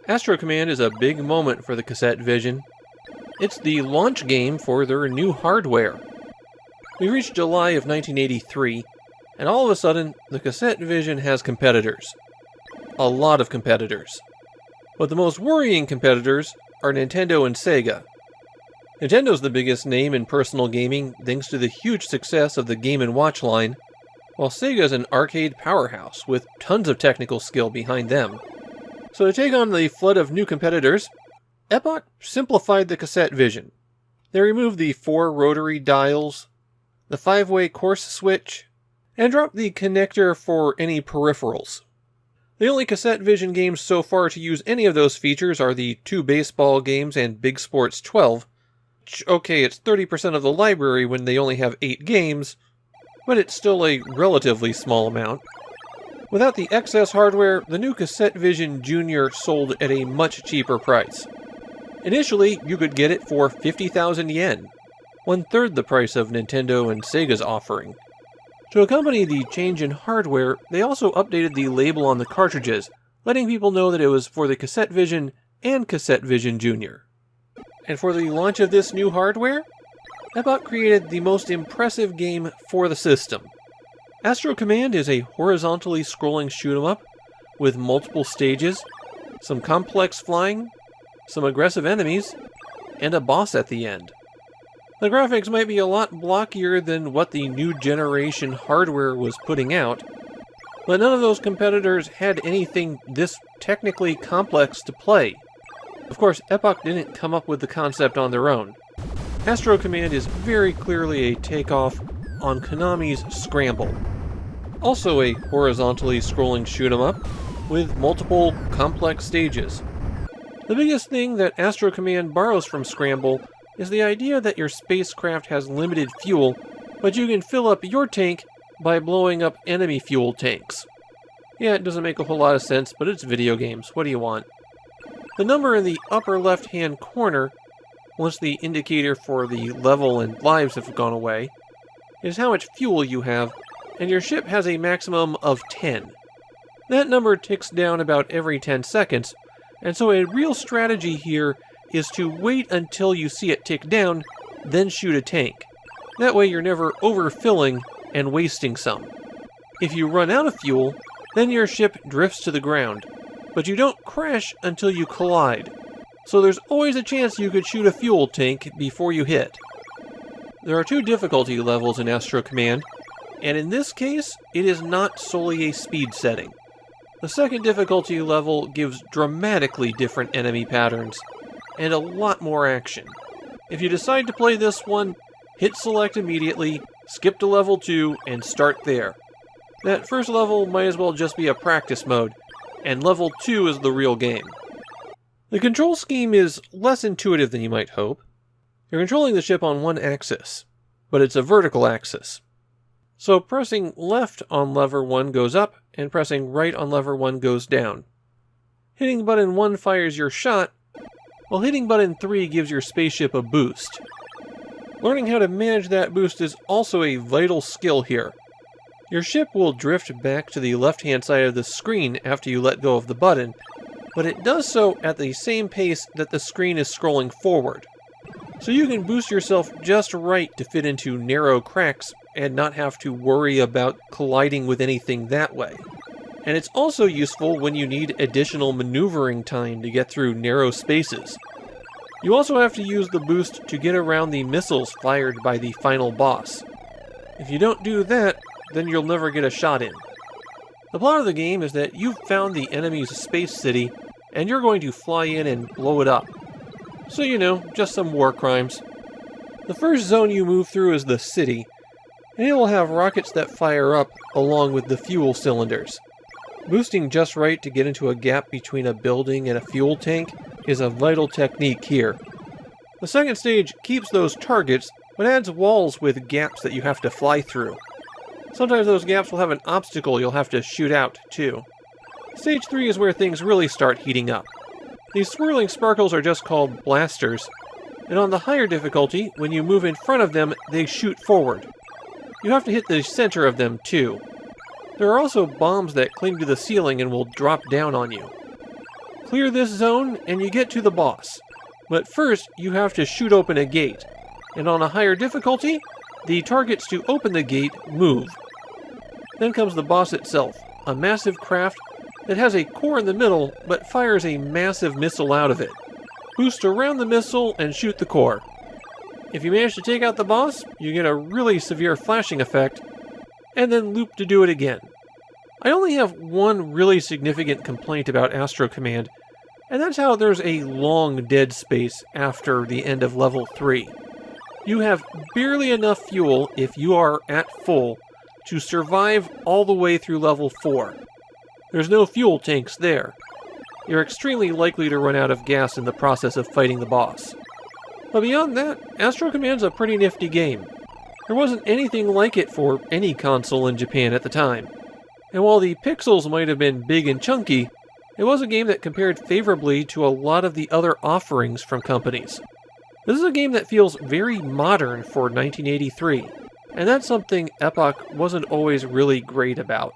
Astro Command is a big moment for the Cassette Vision. It's the launch game for their new hardware. We reached July of 1983, and all of a sudden, the Cassette Vision has competitors. A lot of competitors. But the most worrying competitors are Nintendo and Sega. Nintendo's the biggest name in personal gaming thanks to the huge success of the Game & Watch line, while Sega's an arcade powerhouse with tons of technical skill behind them. So to take on the flood of new competitors, Epoch simplified the Cassette Vision. They removed the 4 rotary dials, the 5-way course switch, and dropped the connector for any peripherals. The only Cassette Vision games so far to use any of those features are the 2 baseball games and Big Sports 12, which, okay, it's 30% of the library when they only have 8 games, but it's still a relatively small amount. Without the excess hardware, the new Cassette Vision Junior sold at a much cheaper price. Initially, you could get it for 50,000 yen, 1/3 the price of Nintendo and Sega's offering. To accompany the change in hardware, they also updated the label on the cartridges, letting people know that it was for the Cassette Vision and Cassette Vision Junior. And for the launch of this new hardware, Epoch created the most impressive game for the system. Astro Command is a horizontally scrolling shoot-'em-up with multiple stages, some complex flying, some aggressive enemies, and a boss at the end. The graphics might be a lot blockier than what the new generation hardware was putting out, but none of those competitors had anything this technically complex to play. Of course, Epoch didn't come up with the concept on their own. Astro Command is very clearly a takeoff on Konami's Scramble. Also a horizontally scrolling shoot-'em-up with multiple complex stages. The biggest thing that Astro Command borrows from Scramble is the idea that your spacecraft has limited fuel, but you can fill up your tank by blowing up enemy fuel tanks. Yeah, it doesn't make a whole lot of sense, but it's video games. What do you want? The number in the upper left-hand corner, once the indicator for the level and lives have gone away, is how much fuel you have, and your ship has a maximum of 10. That number ticks down about every 10 seconds, and so a real strategy here is to wait until you see it tick down, then shoot a tank. That way you're never overfilling and wasting some. If you run out of fuel, then your ship drifts to the ground, but you don't crash until you collide. So there's always a chance you could shoot a fuel tank before you hit. There are 2 difficulty levels in Astro Command, and in this case, it is not solely a speed setting. The second difficulty level gives dramatically different enemy patterns, and a lot more action. If you decide to play this one, hit select immediately, skip to level 2, and start there. That first level might as well just be a practice mode, and level 2 is the real game. The control scheme is less intuitive than you might hope. You're controlling the ship on one axis, but it's a vertical axis. So pressing left on lever 1 goes up, and pressing right on lever 1 goes down. Hitting button 1 fires your shot, while hitting button 3 gives your spaceship a boost. Learning how to manage that boost is also a vital skill here. Your ship will drift back to the left-hand side of the screen after you let go of the button, but it does so at the same pace that the screen is scrolling forward. So you can boost yourself just right to fit into narrow cracks and not have to worry about colliding with anything that way. And it's also useful when you need additional maneuvering time to get through narrow spaces. You also have to use the boost to get around the missiles fired by the final boss. If you don't do that, then you'll never get a shot in. The plot of the game is that you've found the enemy's space city, and you're going to fly in and blow it up. So you know, just some war crimes. The first zone you move through is the city, and it will have rockets that fire up along with the fuel cylinders. Boosting just right to get into a gap between a building and a fuel tank is a vital technique here. The second stage keeps those targets, but adds walls with gaps that you have to fly through. Sometimes those gaps will have an obstacle you'll have to shoot out, too. Stage 3 is where things really start heating up. These swirling sparkles are just called blasters, and on the higher difficulty, when you move in front of them, they shoot forward. You have to hit the center of them, too. There are also bombs that cling to the ceiling and will drop down on you. clear this zone and you get to the boss. But first, you have to shoot open a gate. And on a higher difficulty, the targets to open the gate move. Then comes the boss itself, a massive craft that has a core in the middle but fires a massive missile out of it. Boost around the missile and shoot the core. If you manage to take out the boss, you get a really severe flashing effect, and then loop to do it again. I only have one really significant complaint about Astro Command, and that's how there's a long dead space after the end of level 3. You have barely enough fuel, if you are at full, to survive all the way through level 4. There's no fuel tanks there. You're extremely likely to run out of gas in the process of fighting the boss. But beyond that, Astro Command's a pretty nifty game. There wasn't anything like it for any console in Japan at the time. And while the pixels might have been big and chunky, it was a game that compared favorably to a lot of the other offerings from companies. This is a game that feels very modern for 1983, and that's something Epoch wasn't always really great about.